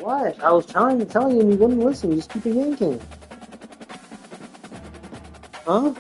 What? I was trying to tell you and you wouldn't listen. You just keep yanking. Huh?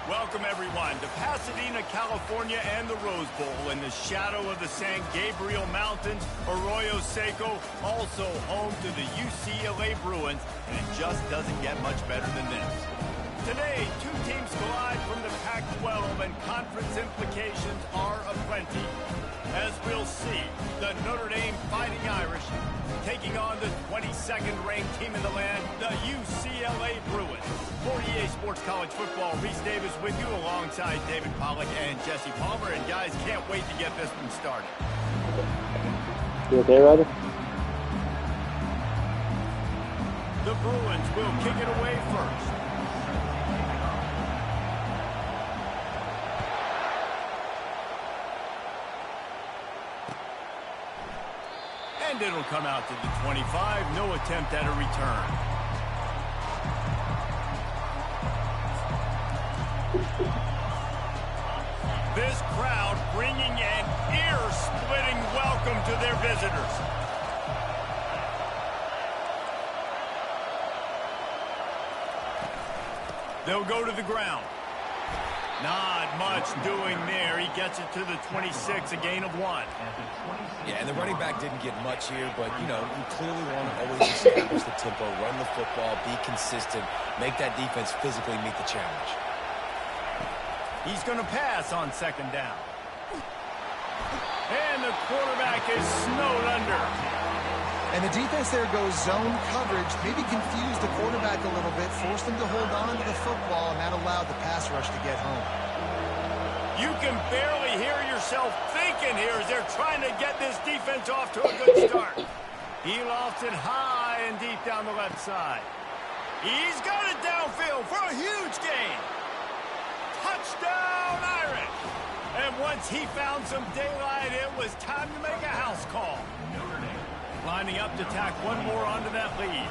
Welcome, everyone, to Pasadena, California and the Rose Bowl in the shadow of the San Gabriel Mountains. Arroyo Seco, also home to the UCLA Bruins, and it just doesn't get much better than this. Today, two teams collide from the Pac-12, and conference implications are aplenty. As we'll see, the Notre Dame Fighting Irish taking on the 22nd ranked team in the land, the UCLA Bruins. For EA Sports College Football, Reese Davis with you alongside David Pollack and Jesse Palmer. And guys, can't wait to get this one started. You okay, Ryder? The Bruins will kick it away first. And it'll come out to the 25. No attempt at a return. This crowd bringing an ear-splitting welcome to their visitors. They'll go to the ground. Not much doing there. He gets it to the 26, a gain of 1. Yeah, and the running back didn't get much here, but, you know, you clearly want to always establish the tempo, run the football, be consistent, make that defense physically meet the challenge. He's going to pass on second down. And the quarterback is snowed under. And the defense there goes zone coverage, maybe confused the quarterback a little bit, forced him to hold on to the football, and that allowed the pass rush to get home. You can barely hear yourself thinking here as they're trying to get this defense off to a good start. He lofts it high and deep down the left side. He's got it downfield for a huge gain. Touchdown, Irish! And once he found some daylight, it was time to make a house call. Lining up to tack one more onto that lead.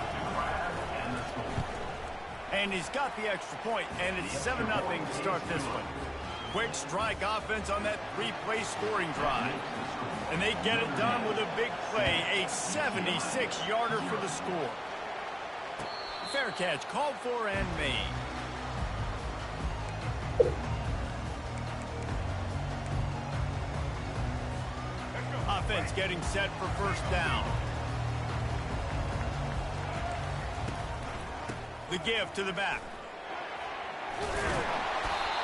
And he's got the extra point, and it's 7-0 to start this one. Quick strike offense on that 3-play scoring drive. And they get it done with a big play, a 76-yarder for the score. Fair catch called for and made. Offense getting set for first down. The give to the back.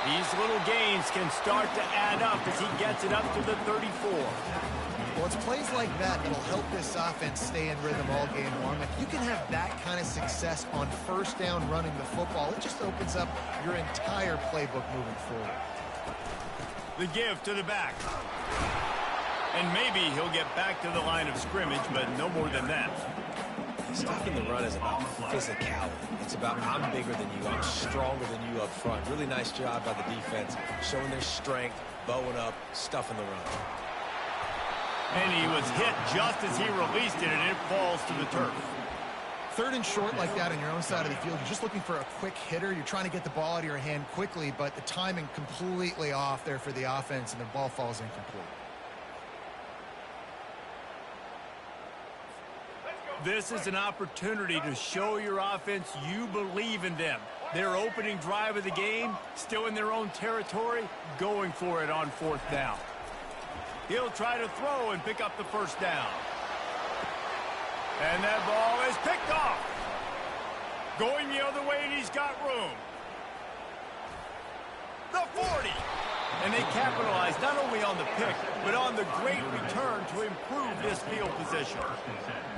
These little gains can start to add up as he gets it up to the 34. Well, it's plays like that that'll help this offense stay in rhythm all game long. If you can have that kind of success on first down running the football, it just opens up your entire playbook moving forward. The give to the back. And maybe he'll get back to the line of scrimmage, but no more than that. Stopping the run is about physicality. It's about I'm bigger than you, I'm stronger than you up front. Really nice job by the defense, showing their strength, bowing up, stuffing the run. And he was hit just as he released it, and it falls to the turf. Third and short like that on your own side of the field, you're just looking for a quick hitter. You're trying to get the ball out of your hand quickly, but the timing completely off there for the offense, and the ball falls incomplete. This is an opportunity to show your offense you believe in them. Their opening drive of the game, still in their own territory, going for it on fourth down. He'll try to throw and pick up the first down. And that ball is picked off. Going the other way, and he's got room. The 40. And they capitalize not only on the pick, but on the great return to improve this field position.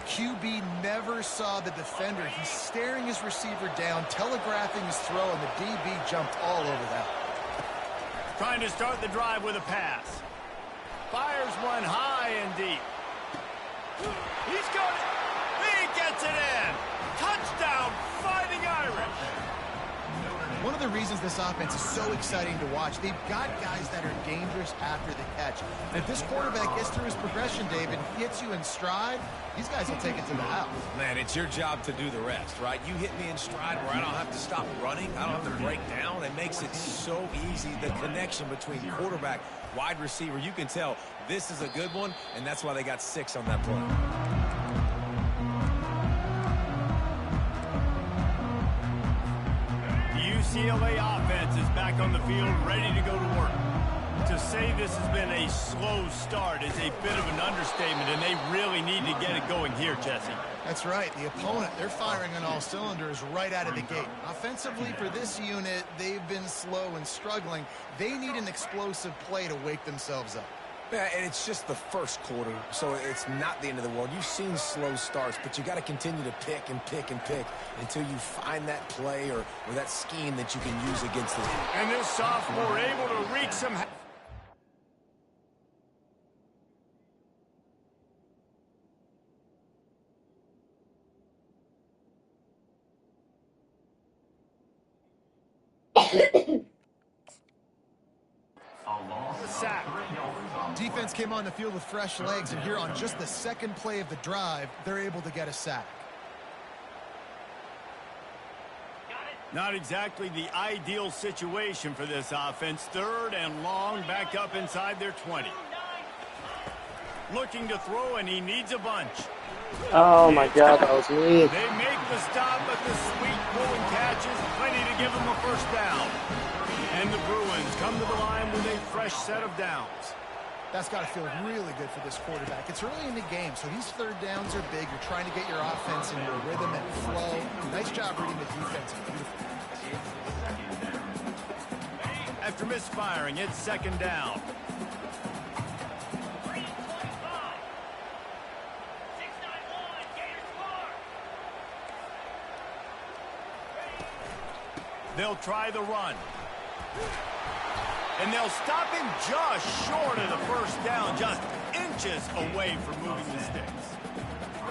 QB never saw the defender. He's staring his receiver down, telegraphing his throw, and the DB jumped all over that. Trying to start the drive with a pass. Fires one high and deep. He's got it. He gets it in. Touchdown, Fighting Irish. One of the reasons this offense is so exciting to watch, they've got guys that are dangerous after the catch. And if this quarterback gets through his progression, David, hits you in stride, these guys will take it to the house. Man, it's your job to do the rest, right? You hit me in stride where I don't have to stop running. I don't have to break down. It makes it so easy. The connection between quarterback, wide receiver, you can tell this is a good one, and that's why they got 6 on that play. UCLA offense is back on the field, ready to go to work. To say this has been a slow start is a bit of an understatement, and they really need to get it going here, Jesse. That's right. The opponent, they're firing on all cylinders right out of the gate. Offensively, for this unit, they've been slow and struggling. They need an explosive play to wake themselves up. Yeah, and it's just the first quarter, so it's not the end of the world. You've seen slow starts, but you got to continue to pick and pick and pick until you find that play or that scheme that you can use against them. And this sophomore able to wreak some... sack. Defense came on the field with fresh legs, and here on just the second play of the drive, they're able to get a sack. Not exactly the ideal situation for this offense. 3rd and long, back up inside their 20. Looking to throw, and he needs a bunch. Oh my God, that was me. They make the stop, but the sweet pulling catch is plenty to give them a first down. And the Bruins come to the line with a fresh set of downs. That's got to feel really good for this quarterback. It's early in the game, so these 3rd downs are big. You're trying to get your offense in your rhythm and flow. Nice job reading the defense. After misfiring, it's 2nd down. They'll try the run. And they'll stop him just short of the first down, just inches away from moving the sticks.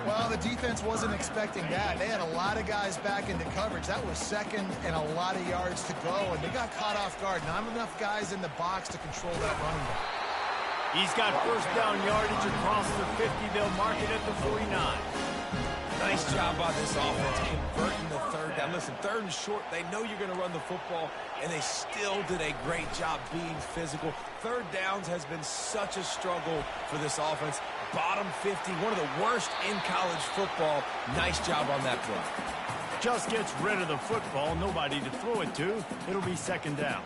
Well, the defense wasn't expecting that. They had a lot of guys back into coverage. That was 2nd and a lot of yards to go, and they got caught off guard. Not enough guys in the box to control that running back. He's got first down yardage across the 50. They'll mark it at the 49. Nice job by this offense converting the 3rd down. Listen, 3rd and short, they know you're going to run the football, and they still did a great job being physical. 3rd downs has been such a struggle for this offense. Bottom 50, one of the worst in college football. Nice job on that play. Just gets rid of the football, nobody to throw it to. It'll be 2nd down.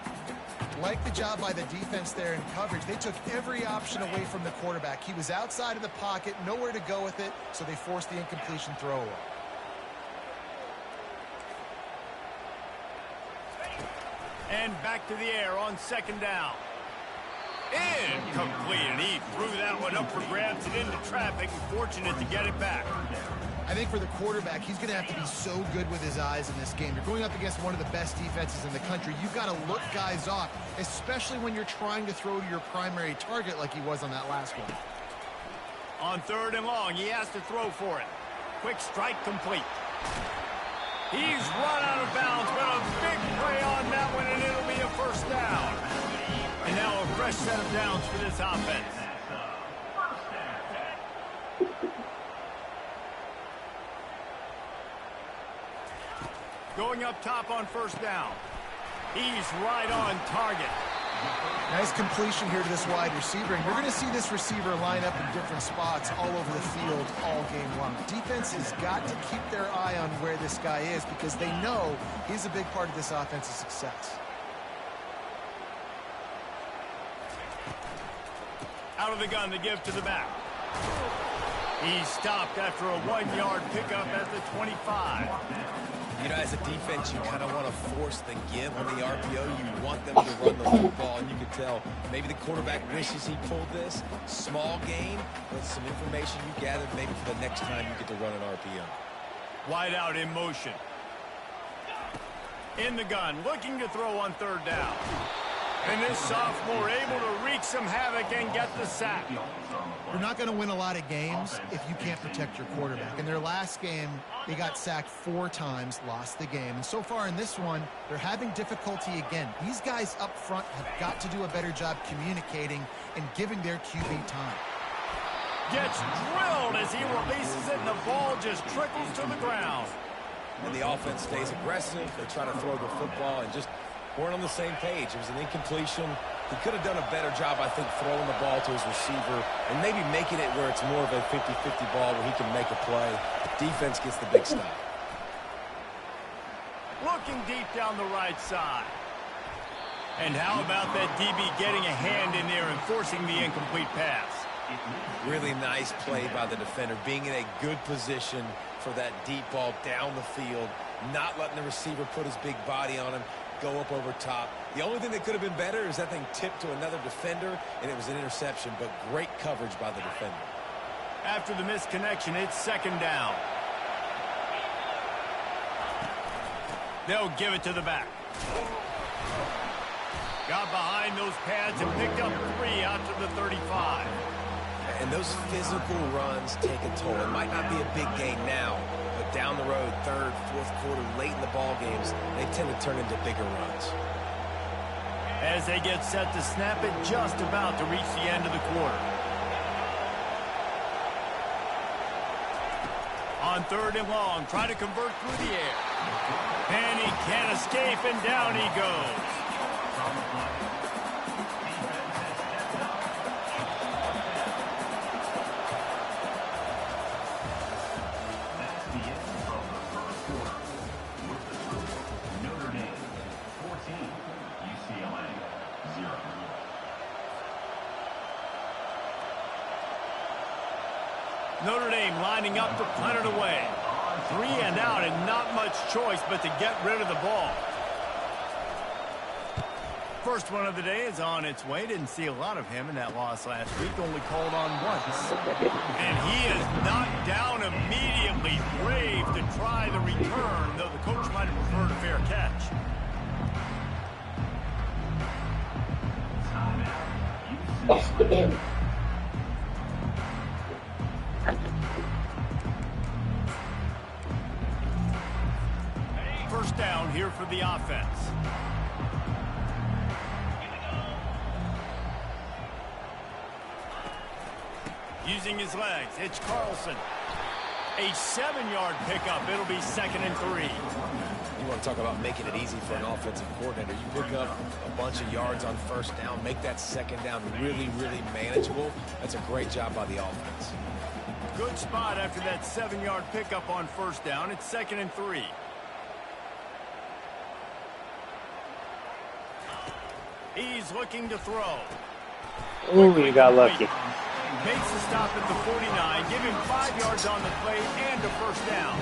Like the job by the defense there in coverage. They took every option away from the quarterback. He was outside of the pocket, nowhere to go with it, so they forced the incompletion throw away. And back to the air on 2nd down. Incomplete, and he threw that one up for grabs and into traffic. Fortunate to get it back. I think for the quarterback, he's going to have to be so good with his eyes in this game. You're going up against one of the best defenses in the country. You've got to look guys off, especially when you're trying to throw to your primary target like he was on that last one. On 3rd and long, he has to throw for it. Quick strike complete. He's run out of bounds, but a big play on that one, and it'll be a first down. And now a fresh set of downs for this offense. Going up top on 1st down. He's right on target. Nice completion here to this wide receiver, and you're going to see this receiver line up in different spots all over the field all game long. Defense has got to keep their eye on where this guy is because they know he's a big part of this offense's success. Out of the gun to give to the back. He stopped after a 1-yard pickup at the 25. You know, as a defense, you kind of want to force the give on the RPO. You want them to run the football, and you can tell maybe the quarterback wishes he pulled this. Small gain, but some information you gathered maybe for the next time you get to run an RPO. Wide out in motion. In the gun, looking to throw on 3rd down. And this sophomore able to wreak some havoc and get the sack. You're not going to win a lot of games if you can't protect your quarterback. In their last game, they got sacked 4 times, lost the game. And so far in this one, they're having difficulty again. These guys up front have got to do a better job communicating and giving their QB time. Gets drilled as he releases it, and the ball just trickles to the ground. And the offense stays aggressive. They try to throw the football and just weren't on the same page. It was an incompletion. He could have done a better job, I think, throwing the ball to his receiver and maybe making it where it's more of a 50-50 ball where he can make a play. Defense gets the big stop. Looks looking deep down the right side. And how about that DB getting a hand in there and forcing the incomplete pass? Really nice play by the defender, being in a good position for that deep ball down the field, not letting the receiver put his big body on him, go up over top. The only thing that could have been better is that thing tipped to another defender, and it was an interception, but great coverage by the defender. After the missed connection, it's second down. They'll give it to the back. Got behind those pads and picked up 3 out to the 35. And those physical runs take a toll. It might not be a big gain now, but down the road, third, fourth quarter, late in the ball games, they tend to turn into bigger runs. As they get set to snap it, just about to reach the end of the quarter. On third and long, try to convert through the air. And he can't escape, and down he goes. Notre Dame lining up to punt it away. 3 and out and not much choice but to get rid of the ball. First one of the day is on its way. Didn't see a lot of him in that loss last week. Only called on once. And he is knocked down immediately. Brave to try the return, though the coach might have preferred a fair catch. First down here for the offense. Using his legs, it's Carlson. A 7-yard pickup. It'll be 2nd and 3. You want to talk about making it easy for an offensive coordinator. You pick up a bunch of yards on first down, make that second down really, really manageable. That's a great job by the offense. Good spot after that 7-yard pickup on first down. It's 2nd and 3. He's looking to throw. Ooh, you got lucky. Makes the stop at the 49, give him 5 yards on the play and a first down.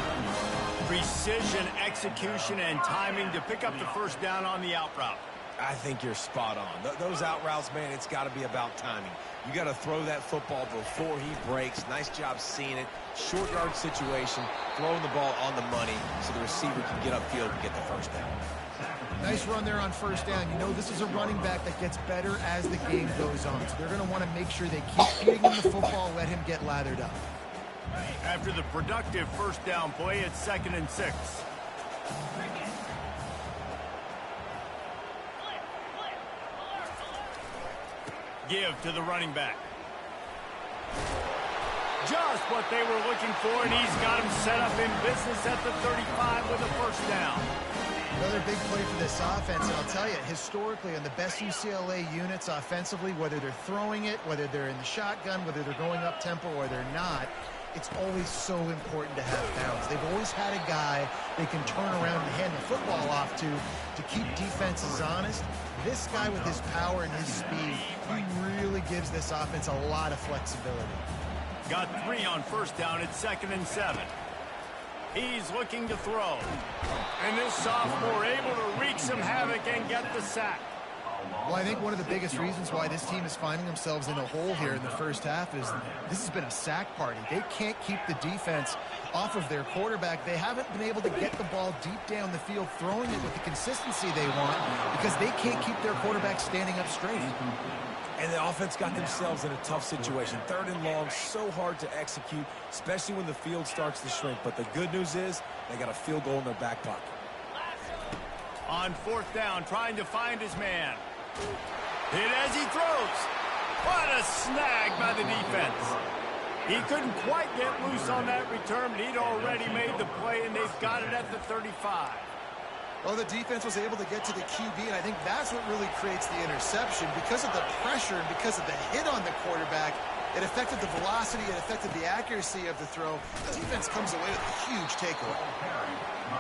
Precision, execution, and timing to pick up the first down on the out route. I think you're spot on. Those out routes, man, it's got to be about timing. You got to throw that football before he breaks. Nice job seeing it. Short yard situation, throwing the ball on the money so the receiver can get upfield and get the first down. Nice run there on first down. You know, this is a running back that gets better as the game goes on. So they're going to want to make sure they keep feeding him the football, let him get lathered up. After the productive first down play, it's 2nd and 6. Give to the running back. Just what they were looking for, and he's got him set up in business at the 35 with a first down. Another big play for this offense, and I'll tell you, historically, on the best UCLA units offensively, whether they're throwing it, whether they're in the shotgun, whether they're going up-tempo or they're not, it's always so important to have bounds. They've always had a guy they can turn around and hand the football off to keep defenses honest. This guy with his power and his speed, he really gives this offense a lot of flexibility. Got 3 on first down. It's 2nd and 7. He's looking to throw. And this sophomore able to wreak some havoc and get the sack. Well, I think one of the biggest reasons why this team is finding themselves in a hole here in the first half is this has been a sack party. They can't keep the defense off of their quarterback. They haven't been able to get the ball deep down the field, throwing it with the consistency they want because they can't keep their quarterback standing up straight. And the offense got themselves in a tough situation. 3rd and long, so hard to execute, especially when the field starts to shrink. But the good news is they got a field goal in their back pocket. On 4th down, trying to find his man. Hit as he throws. What a snag by the defense. He couldn't quite get loose on that return, but he'd already made the play, and they've got it at the 35. Well, the defense was able to get to the QB, and I think that's what really creates the interception. Because of the pressure and because of the hit on the quarterback, It affected the velocity, it affected the accuracy of the throw. The defense comes away with a huge takeaway.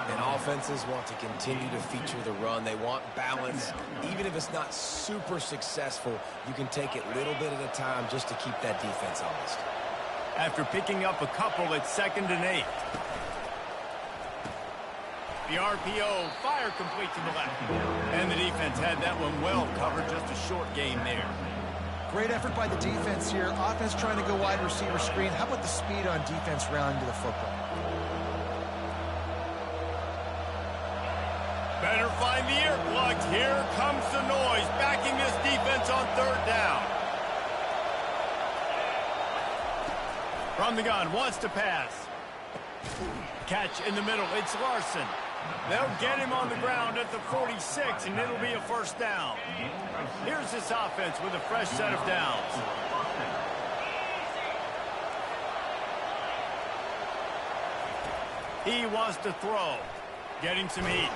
And offenses want to continue to feature the run. They want balance. Even if it's not super successful, you can take it little bit at a time just to keep that defense honest. After picking up a couple, it's 2nd and 8. The RPO, fire complete to the left. And the defense had that one well covered, just a short game there. Great effort by the defense here. Offense trying to go wide receiver screen. How about the speed on defense rounding to the football? Better find the earplugs. Here comes the noise, backing this defense on 3rd down. From the gun, wants to pass. Catch in the middle, it's Larson. They'll get him on the ground at the 46, and it'll be a 1st down. Here's this offense with a fresh set of downs. He wants to throw. Getting some heat.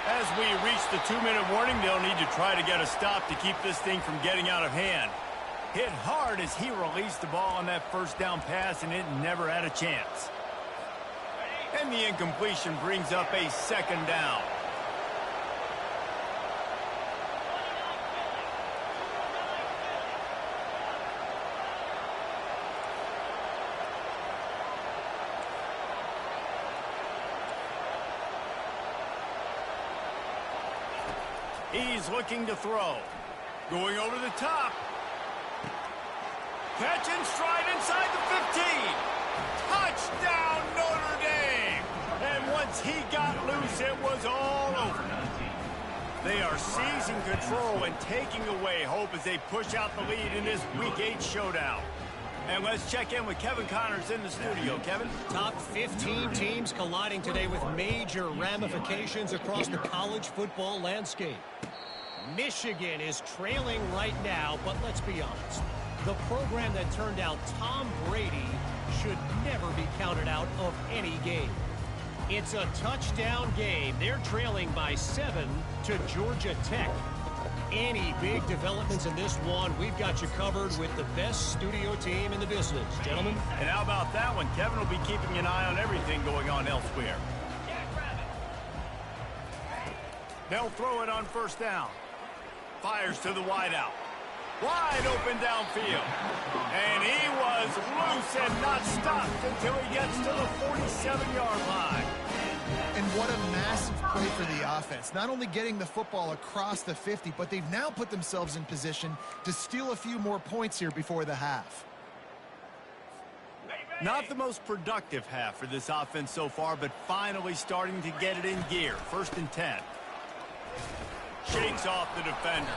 As we reach the 2-minute warning, they'll need to try to get a stop to keep this thing from getting out of hand. Hit hard as he released the ball on that 1st down pass, and it never had a chance. And the incompletion brings up a 2nd down. He's looking to throw. Going over the top. Catch and stride inside the 15. Touchdown, Notre Dame! And once he got loose, it was all over. They are seizing control and taking away hope as they push out the lead in this Week 8 showdown. And let's check in with Kevin Connors in the studio. Kevin? Top 15 teams colliding today with major ramifications across the college football landscape. Michigan is trailing right now, but let's be honest. The program that turned out Tom Brady should never be counted out of any game. It's a touchdown game. They're trailing by 7 to Georgia Tech. Any big developments in this one, we've got you covered with the best studio team in the business. Gentlemen? And how about that one? Kevin will be keeping an eye on everything going on elsewhere. They'll throw it on 1st down. Fires to the wideout. Wide open downfield. And he was loose and not stopped until he gets to the 47-yard line. And what a massive play for the offense. Not only getting the football across the 50, but they've now put themselves in position to steal a few more points here before the half. Not the most productive half for this offense so far, but finally starting to get it in gear. 1st and 10. Shakes off the defender.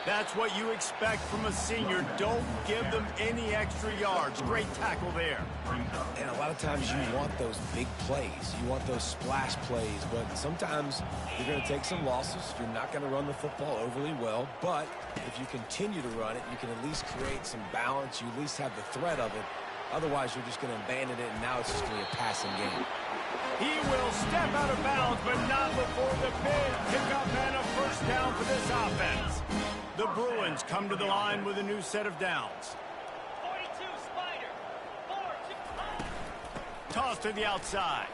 That's what you expect from a senior. Don't give them any extra yards. Great tackle there. And a lot of times you want those big plays. You want those splash plays. But sometimes you're going to take some losses. You're not going to run the football overly well. But if you continue to run it, you can at least create some balance. You at least have the threat of it. Otherwise, you're just going to abandon it, and now it's just going to be a passing game. He will step out of bounds, but not before the big pickup and a 1st down for this offense. The Bruins come to the line with a new set of downs. 42 Spider. 4-2. Toss to the outside.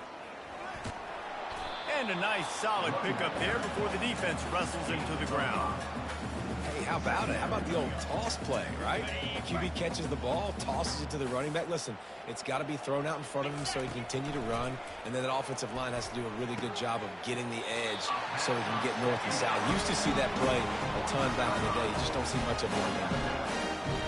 And a nice solid pickup there before the defense wrestles into the ground. Hey, how about it? How about the old toss play, right? The QB catches the ball, tosses it to the running back. Listen, it's got to be thrown out in front of him so he can continue to run, and then that offensive line has to do a really good job of getting the edge so he can get north and south. Used to see that play a ton back in the day. You just don't see much of it now.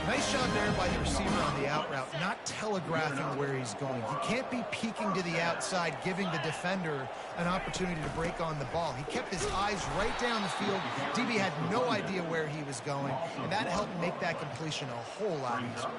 Nice job there by the receiver on the out route, not telegraphing where he's going. He can't be peeking to the outside, giving the defender an opportunity to break on the ball. He kept his eyes right down the field. DB had no idea where he was going, and that helped make that completion a whole lot easier.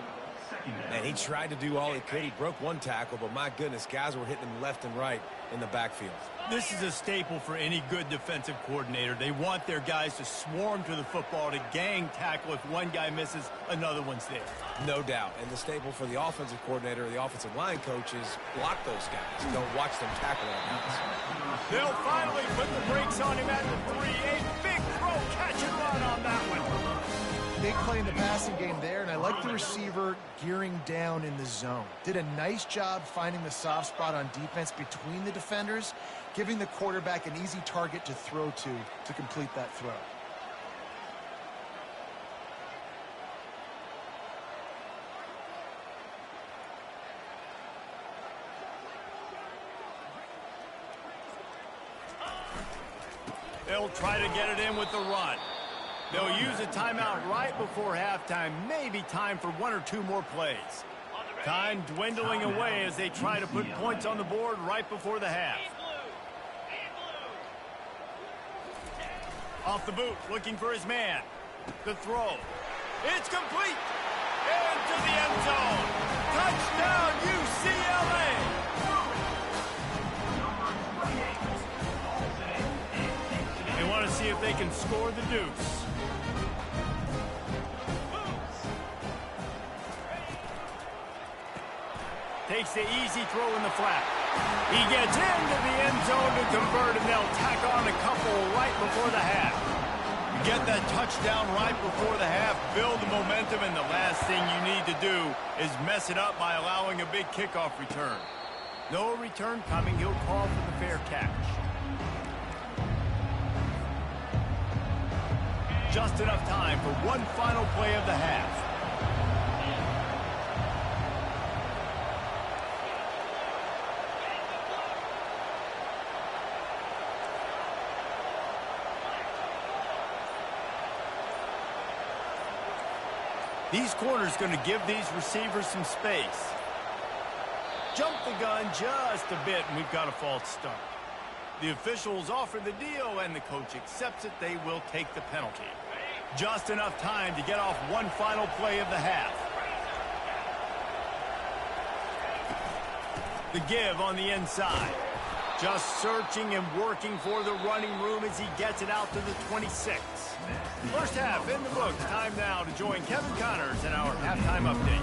And he tried to do all he could. He broke one tackle, but my goodness, guys were hitting him left and right in the backfield. This is a staple for any good defensive coordinator. They want their guys to swarm to the football, to gang tackle. If one guy misses, another one's there. No doubt. And the staple for the offensive coordinator or the offensive line coach is block those guys. Don't watch them tackle our guys. They'll finally put the brakes on him at the 3. A big throw, catch and run on that one. big play in the passing game there, and I like the receiver gearing down in the zone. Did a nice job finding the soft spot on defense between the defenders, giving the quarterback an easy target to throw to complete that throw. They'll try to get it in with the run. They'll use a timeout right before halftime. Maybe time for one or two more plays. Time dwindling away as they try to put points on the board right before the half. Off the boot, looking for his man. The throw. It's complete. Into the end zone. Touchdown, UCLA. They want to see if they can score the deuce. Takes the easy throw in the flat. He gets into the end zone to convert, and they'll tack on a couple right before the half. You get that touchdown right before the half, build the momentum, and the last thing you need to do is mess it up by allowing a big kickoff return. No return coming. He'll call for the fair catch. Just enough time for one final play of the half. These corners going to give these receivers some space. Jump the gun just a bit, and we've got a false start. The officials offer the deal, and the coach accepts it. They will take the penalty. Just enough time to get off one final play of the half. The give on the inside. Just searching and working for the running room as he gets it out to the 26. First half in the books. Time now to join Kevin Connors in our halftime update.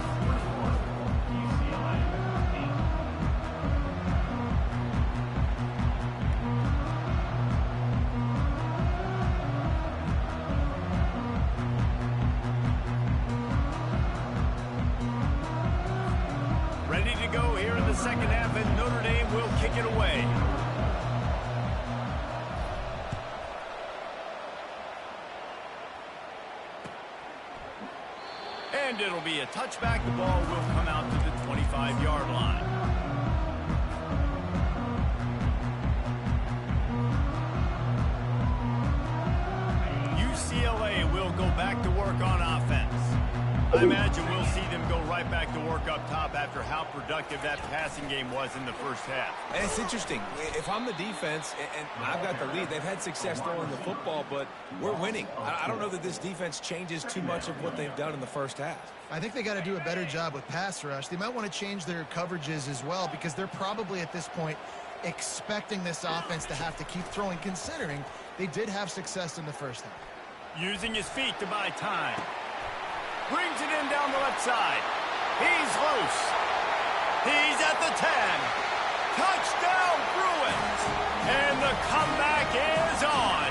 Ready to go here in the second half, and Notre Dame will kick it away. And it'll be a touchback. The ball will come out to the 25-yard line. UCLA will go back to work on offense. I imagine we'll see them go right back to work up top after how productive that passing game was in the first half. And it's interesting. If I'm the defense and I've got the lead, they've had success throwing the football, but we're winning. I don't know that this defense changes too much of what they've done in the first half. I think they got to do a better job with pass rush. They might want to change their coverages as well, because they're probably at this point expecting this offense to have to keep throwing, considering they did have success in the first half. Using his feet to buy time. Brings it in down the left side. He's loose. He's at the 10. Touchdown, Bruins. And the comeback is on.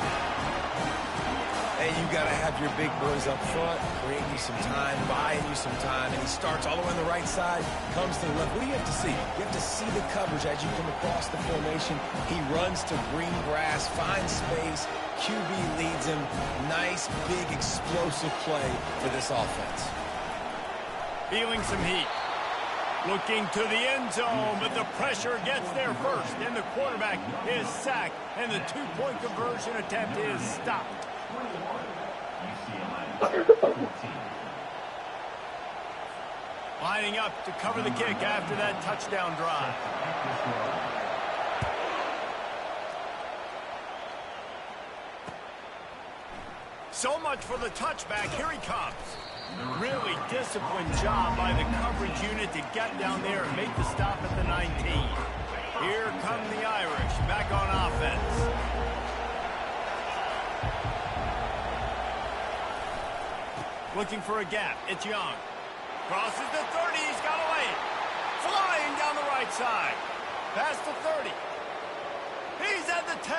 Hey, you got to have your big boys up front, creating you some time, buying you some time, and he starts all the way on the right side, comes to the left. What do you have to see? You have to see the coverage as you come across the formation. He runs to green grass, finds space. QB leads him. Nice, big, explosive play for this offense. Feeling some heat. Looking to the end zone, but the pressure gets there first. And the quarterback is sacked, and the two-point conversion attempt is stopped. Lining up to cover the kick after that touchdown drive. So much for the touchback. Here he comes. Really disciplined job by the coverage unit to get down there and make the stop at the 19. Here come the Irish back on offense. Looking for a gap. It's Young. Crosses the 30. He's got a lane. Flying down the right side. Past the 30. He's at the 10.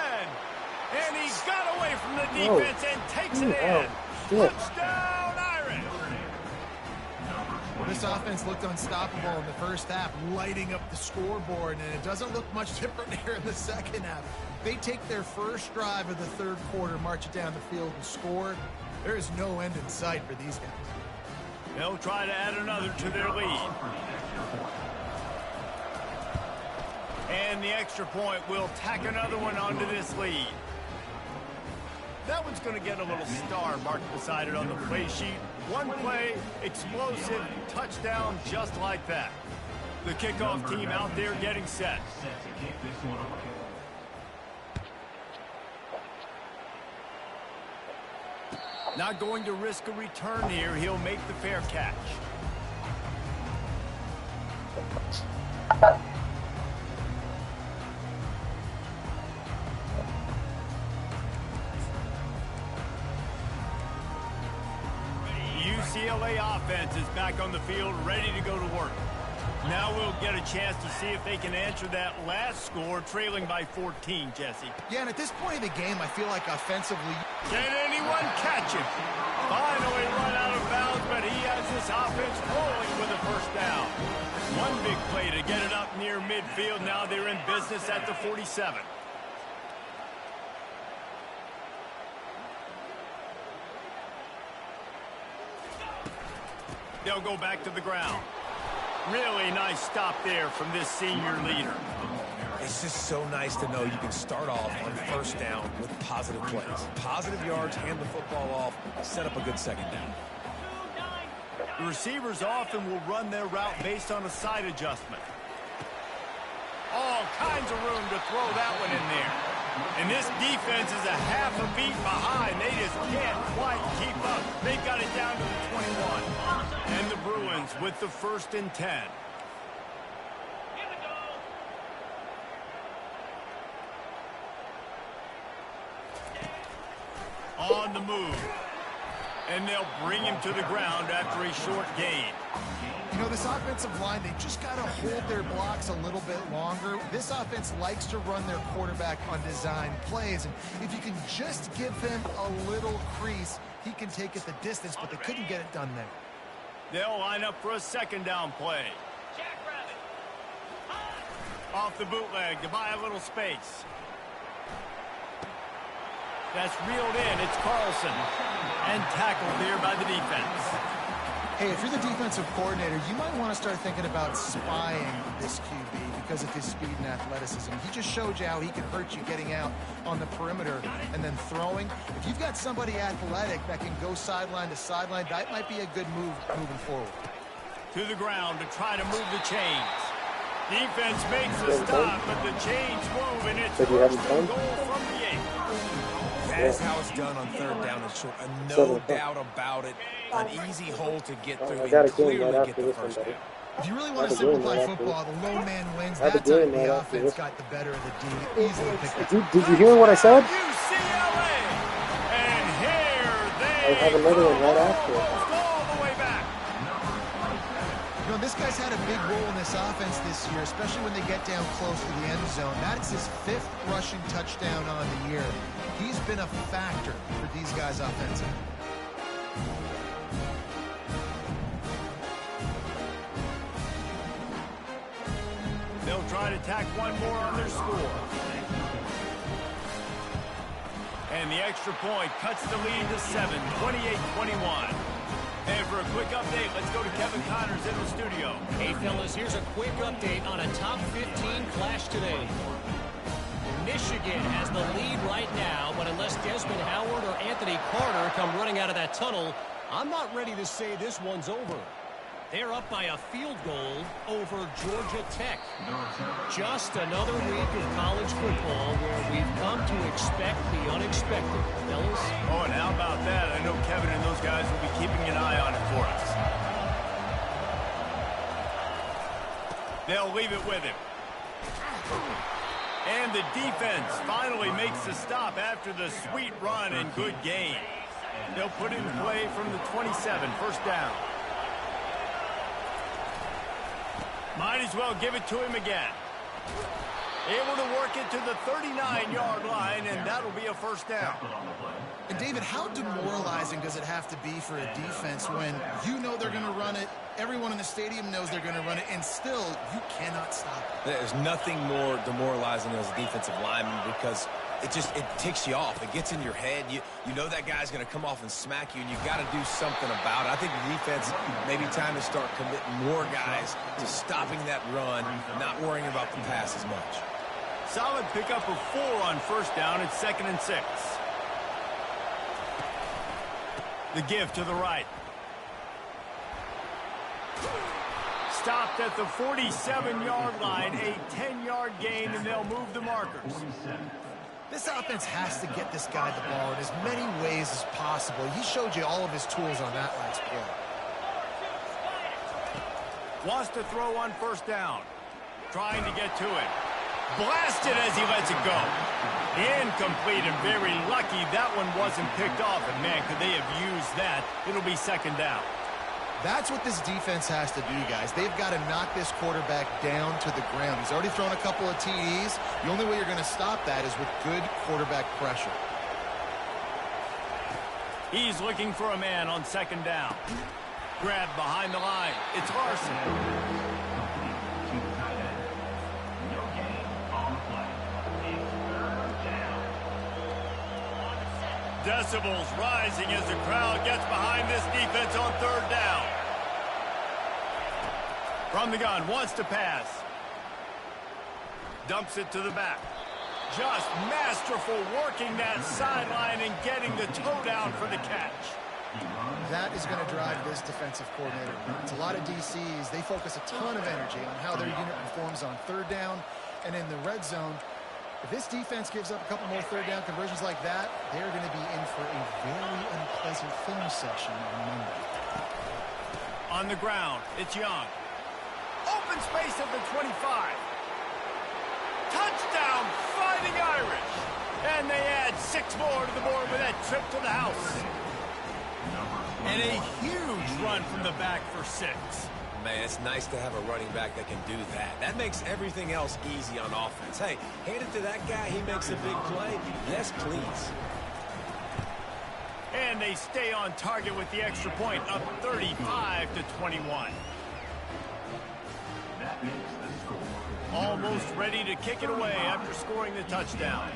And he got away from the defense and takes it in. Touchdown, Irish. This offense looked unstoppable in the first half, lighting up the scoreboard, and it doesn't look much different here in the second half. They take their first drive of the third quarter, march it down the field, and score. There is no end in sight for these guys. They'll try to add another to their lead. And the extra point will tack another one onto this lead. That one's going to get a little star marked beside it on the play sheet. One play, explosive, touchdown just like that. The kickoff team out there getting set. Not going to risk a return here. He'll make the fair catch. UCLA offense is back on the field, ready to go to work. Now we'll get a chance to see if they can answer that last score, trailing by 14, Jesse. Yeah, and at this point in the game, I feel like offensively... Can anyone catch him? Finally run out of bounds, but he has this offense rolling with a first down. One big play to get it up near midfield. Now they're in business at the 47. They'll go back to the ground. Really nice stop there from this senior leader. It's just so nice to know you can start off on first down with positive plays. Positive yards, hand the football off, set up a good second down. The receivers often will run their route based on a side adjustment. All kinds of room to throw that one in there. And this defense is a half a beat behind. They just can't quite keep up. They've got it down to the 21. And the Bruins with the 1st and 10. On the move. And they'll bring him to the ground after a short gain. You know, this offensive line, they just got to hold their blocks a little bit longer. This offense likes to run their quarterback on design plays. And if you can just give him a little crease, he can take it the distance, but they couldn't get it done there. They'll line up for a second down play. Off the bootleg to buy a little space. That's reeled in. It's Carlson. And tackled there by the defense. Hey, if you're the defensive coordinator, you might want to start thinking about spying this QB because of his speed and athleticism. He just showed you how he can hurt you getting out on the perimeter and then throwing. If you've got somebody athletic that can go sideline to sideline, that might be a good move moving forward. To the ground to try to move the chains. Defense makes a stop, but the chains move, and it's first and goal from the 8. That's how it's done on third down and short. No doubt about it. An easy hole to get through and clearly get the first down. If you really want to simplify football, the low man wins. That time the offense got the better of the D. Easily picked up. Did you hear what I said? UCLA! And here they I have another one right after. all the way back. You know, this guy's had a big role in this offense this year, especially when they get down close to the end zone. That's his 5th rushing touchdown on the year. He's been a factor for these guys offensively. They'll try to tack one more on their score. And the extra point cuts the lead to 7, 28-21. And for a quick update, let's go to Kevin Connors in the studio. Hey, fellas, here's a quick update on a top 15 clash today. Michigan has the lead right now, but unless Desmond Howard or Anthony Carter come running out of that tunnel, I'm not ready to say this one's over. They're up by a field goal over Georgia Tech. Just another week of college football where we've come to expect the unexpected. Fellas? Oh, and how about that? I know Kevin and those guys will be keeping an eye on it for us. They'll leave it with him. And the defense finally makes the stop after the sweet run and good gain. They'll put in play from the 27, first down. Might as well give it to him again. Able to work it to the 39-yard line, and that'll be a first down. And David, how demoralizing does it have to be for a defense when you know they're going to run it, everyone in the stadium knows they're going to run it, and still you cannot stop it? There's nothing more demoralizing as a defensive lineman because it ticks you off. It gets in your head. You know that guy's going to come off and smack you, and you've got to do something about it. I think the defense maybe time to start committing more guys to stopping that run, not worrying about the pass as much. Solid pickup of 4 on first down. It's 2nd and 6. The give to the right. Stopped at the 47-yard line. A 10-yard gain, and they'll move the markers. This offense has to get this guy the ball in as many ways as possible. He showed you all of his tools on that last play. Wants to throw on first down. Trying to get to it. Blasted as he lets it go. Incomplete, and very lucky that one wasn't picked off. And man, could they have used that? It'll be 2nd down. That's what this defense has to do, guys. They've got to knock this quarterback down to the ground. He's already thrown a couple of TDs. The only way you're going to stop that is with good quarterback pressure. He's looking for a man on 2nd down. Grabbed behind the line. It's Larson. Decibels rising as the crowd gets behind this defense on 3rd down. From the gun, wants to pass. Dumps it to the back. Just masterful working that sideline and getting the toe down for the catch. That is going to drive this defensive coordinator. It's a lot of DCs. They focus a ton of energy on how their unit performs on 3rd down and in the red zone. If this defense gives up a couple more 3rd down conversions like that, they're going to be in for a very unpleasant film session on Monday. On the ground, it's Young. Open space at the 25. Touchdown, Fighting Irish. And they add 6 more to the board with that trip to the house. And a huge run from the back for 6. Man, it's nice to have a running back that can do that. That makes everything else easy on offense. Hey, hand it to that guy. He makes a big play. Yes, please. And they stay on target with the extra point, up 35-21. Almost ready to kick it away after scoring the touchdown.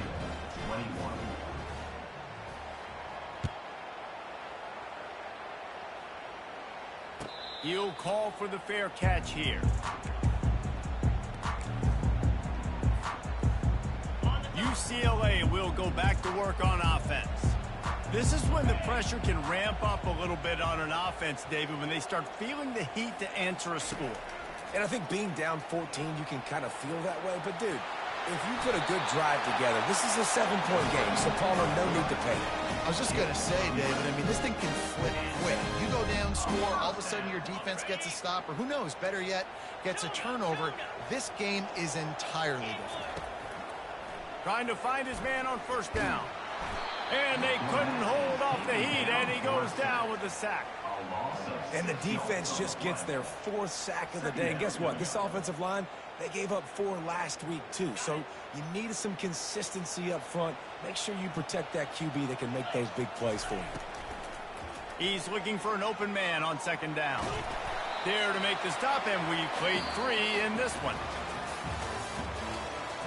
He'll call for the fair catch here. UCLA will go back to work on offense. This is when the pressure can ramp up a little bit on an offense, David, when they start feeling the heat to answer a score. And I think being down 14, you can kind of feel that way. But, dude, if you put a good drive together, this is a 7-point game, so Palmer, no need to panic. I was just going to say, David, I mean, this thing can flip quick. You go down, score, all of a sudden your defense gets a stop, or who knows, better yet, gets a turnover. This game is entirely different. Trying to find his man on first down. And they couldn't hold off the heat, and he goes down with the sack. And the defense just gets their 4th sack of the day. And guess what? This offensive line, they gave up 4 last week, too. So you need some consistency up front. Make sure you protect that QB that can make those big plays for you. He's looking for an open man on 2nd down. There to make the stop, and we played 3 in this one.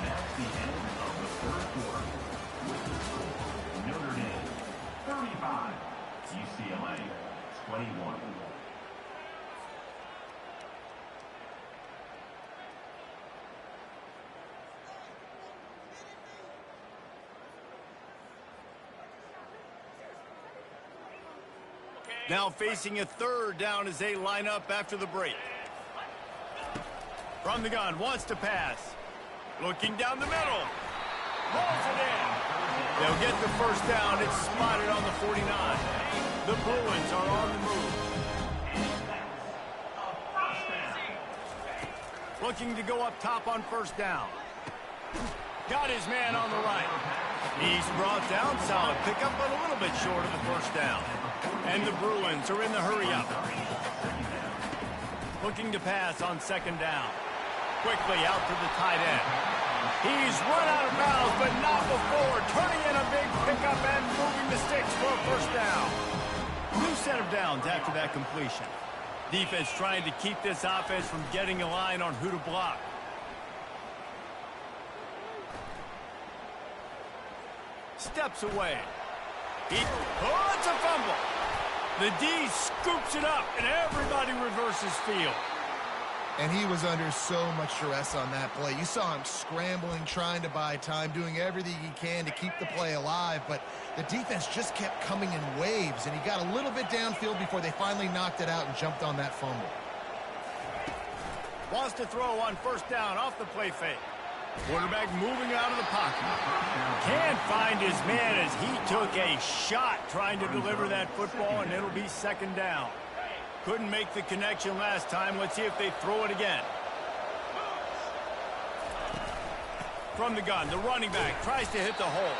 That's the end of the 3rd quarter. Notre Dame, 35. UCLA, 21. Now facing a 3rd down as they line up after the break. From the gun, wants to pass. Looking down the middle. Rolls it in. They'll get the first down. It's spotted on the 49. The Bruins are on the move. Looking to go up top on first down. Got his man on the right. He's brought down. Solid pickup, but a little bit short of the first down. And the Bruins are in the hurry-up. Looking to pass on 2nd down. Quickly out to the tight end. He's run out of bounds, but not before. Turning in a big pickup and moving the sticks for a first down. New set of downs after that completion. Defense trying to keep this offense from getting a line on who to block. Steps away. Oh, it's a fumble. The D scoops it up, and everybody reverses field. And he was under so much stress on that play. You saw him scrambling, trying to buy time, doing everything he can to keep the play alive, but the defense just kept coming in waves, and he got a little bit downfield before they finally knocked it out and jumped on that fumble. Wants to throw on first down off the play fake. Quarterback moving out of the pocket. Can't find his man as he took a shot trying to deliver that football, and it'll be second down. Couldn't make the connection last time. Let's see if they throw it again. From the gun, the running back tries to hit the hole.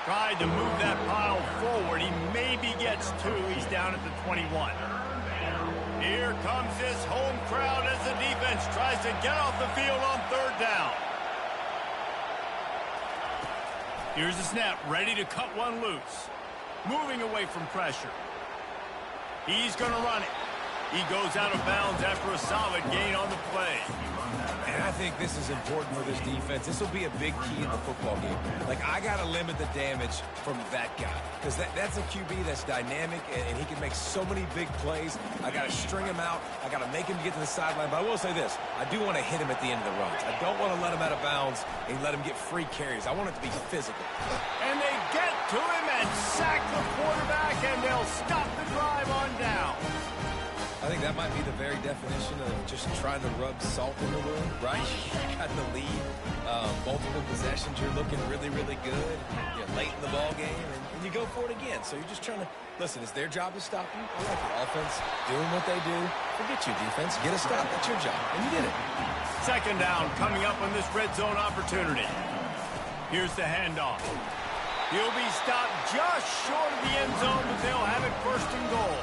Tried to move that pile forward. He maybe gets two. He's down at the 21. Here comes this home crowd as the defense tries to get off the field on third down. Here's the snap, ready to cut one loose. Moving away from pressure. He's going to run it. He goes out of bounds after a solid gain on the play. And I think this is important for this defense. This will be a big key in the football game. Like, I got to limit the damage from that guy. Because that's a QB that's dynamic, and he can make so many big plays. I got to string him out. I got to make him get to the sideline. But I will say this. I do want to hit him at the end of the runs. I don't want to let him out of bounds and let him get free carries. I want it to be physical. And they get to him and sack the quarterback, and they'll stop the drive on down. I think that might be the very definition of just trying to rub salt in the wound, right? You got the lead, multiple possessions, you're looking really, really good. You're late in the ball game, and you go for it again. So you're just trying to, listen, it's their job to stop you. I like the offense doing what they do. Forget you, defense. Get a stop. That's your job, and you did it. Second down coming up on this red zone opportunity. Here's the handoff. He'll be stopped just short of the end zone, but they'll have it first and goal.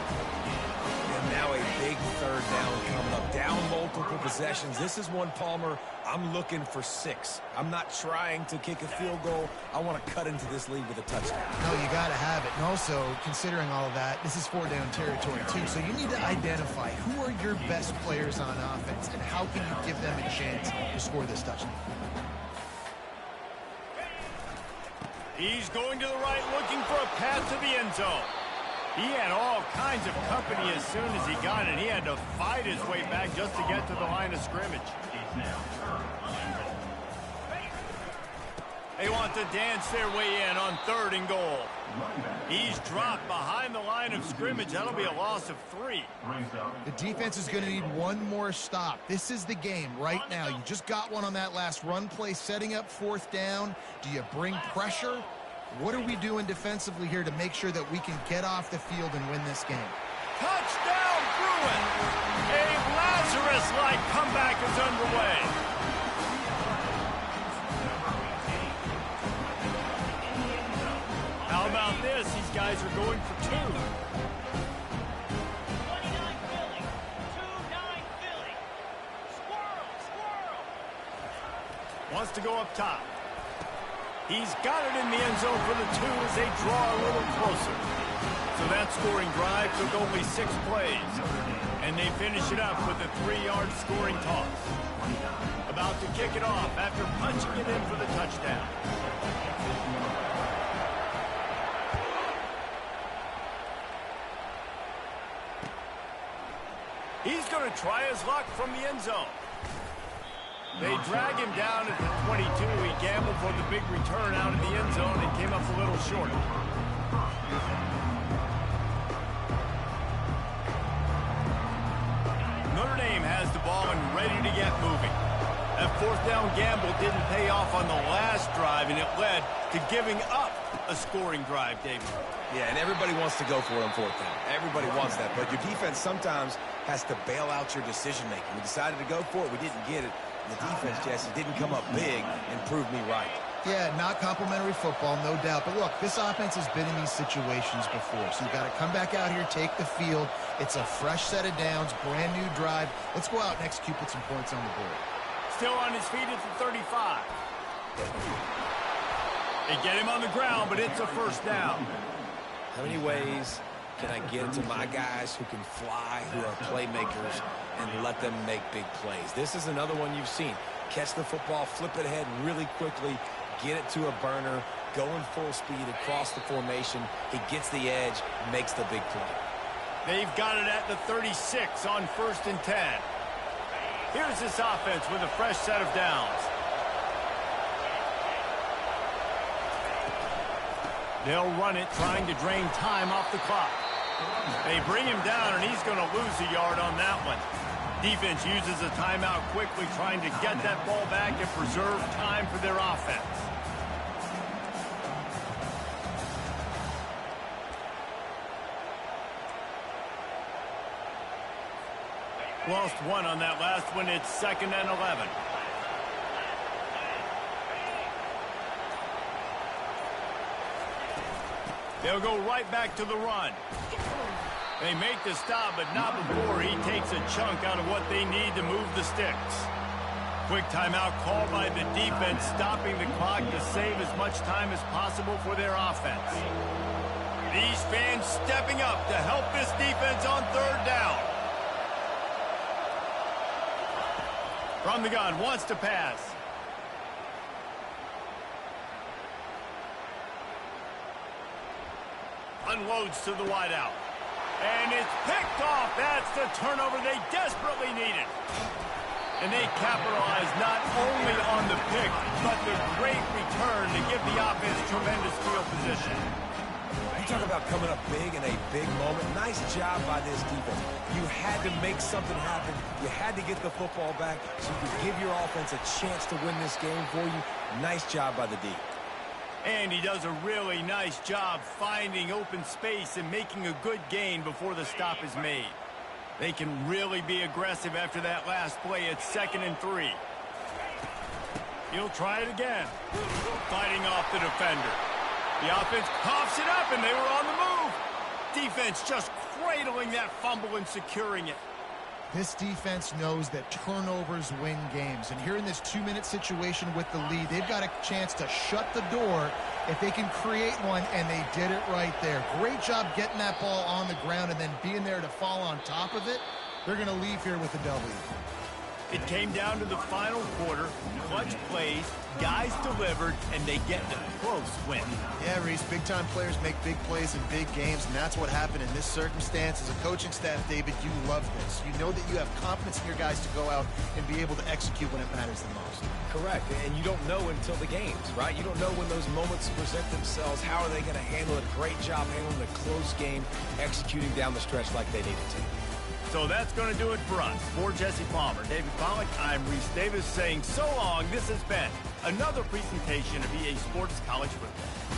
Now a big third down coming up. Down multiple possessions. This is one, Palmer, I'm looking for 6. I'm not trying to kick a field goal. I want to cut into this lead with a touchdown. No, you got to have it. And also, considering all of that, this is 4-down territory, too. So you need to identify who are your best players on offense and how can you give them a chance to score this touchdown. He's going to the right, looking for a path to the end zone. He had all kinds of company as soon as he got it. He had to fight his way back just to get to the line of scrimmage. They want to dance their way in on third and goal. He's dropped behind the line of scrimmage. That'll be a loss of 3. The defense is going to need one more stop. This is the game right now. You just got one on that last run play, setting up fourth down. Do you bring pressure? What are we doing defensively here to make sure that we can get off the field and win this game? Touchdown, Bruin! A Lazarus-like comeback is underway. How about this? These guys are going for 2. 29 Philly. 2-9 Philly. Squirrel. Wants to go up top. He's got it in the end zone for the 2 as they draw a little closer. So that scoring drive took only 6 plays. And they finish it up with a 3-yard scoring toss. About to kick it off after punching it in for the touchdown. He's going to try his luck from the end zone. They drag him down at the 22. He gambled for the big return out of the end zone and came up a little short. Notre Dame has the ball and ready to get moving. That fourth down gamble didn't pay off on the last drive, and it led to giving up a scoring drive, David. Yeah, and everybody wants to go for it on fourth down. Everybody wants that, but your defense sometimes has to bail out your decision-making. We decided to go for it. We didn't get it. The defense, Jesse, didn't come up big and prove me right. Yeah, not complimentary football, no doubt. But look, this offense has been in these situations before. So you've got to come back out here, take the field. It's a fresh set of downs, brand new drive. Let's go out and execute, put some points on the board. Still on his feet at the 35. They get him on the ground, but it's a first down. How many ways can I get to my guys who can fly, who are playmakers, and let them make big plays? This is another one you've seen. Catch the football, flip it ahead really quickly, get it to a burner, going full speed across the formation. He gets the edge, makes the big play. They've got it at the 36 on 1st and 10. Here's this offense with a fresh set of downs. They'll run it, trying to drain time off the clock. They bring him down, and he's going to lose a yard on that one. Defense uses a timeout quickly, trying to get that ball back and preserve time for their offense. Lost one on that last one. It's 2nd and 11. They'll go right back to the run. They make the stop, but not before he takes a chunk out of what they need to move the sticks. Quick timeout called by the defense, stopping the clock to save as much time as possible for their offense. These fans stepping up to help this defense on 3rd down. From the gun, wants to pass. Unloads to the wideout. And it's picked off. That's the turnover they desperately needed. And they capitalize not only on the pick, but the great return to give the offense tremendous field position. You talk about coming up big in a big moment. Nice job by this defense. You had to make something happen. You had to get the football back so you could give your offense a chance to win this game for you. Nice job by the D. And he does a really nice job finding open space and making a good gain before the stop is made. They can really be aggressive after that last play. It's 2nd and 3. He'll try it again. Fighting off the defender. The offense coughs it up, and they were on the move. Defense just cradling that fumble and securing it. This defense knows that turnovers win games. And here in this 2-minute situation with the lead, they've got a chance to shut the door if they can create one, and they did it right there. Great job getting that ball on the ground and then being there to fall on top of it. They're going to leave here with a W. It came down to the final quarter. Clutch plays, guys delivered, and they get a close win. Yeah, Reese, big-time players make big plays in big games, and that's what happened in this circumstance. As a coaching staff, David, you love this. You know that you have confidence in your guys to go out and be able to execute when it matters the most. Correct, and you don't know until the games, right? You don't know when those moments present themselves. How are they going to handle it? Great job handling a close game, executing down the stretch like they needed to. So that's going to do it for us. For Jesse Palmer, David Pollack, I'm Reese Davis saying so long. This has been another presentation of EA Sports College Football.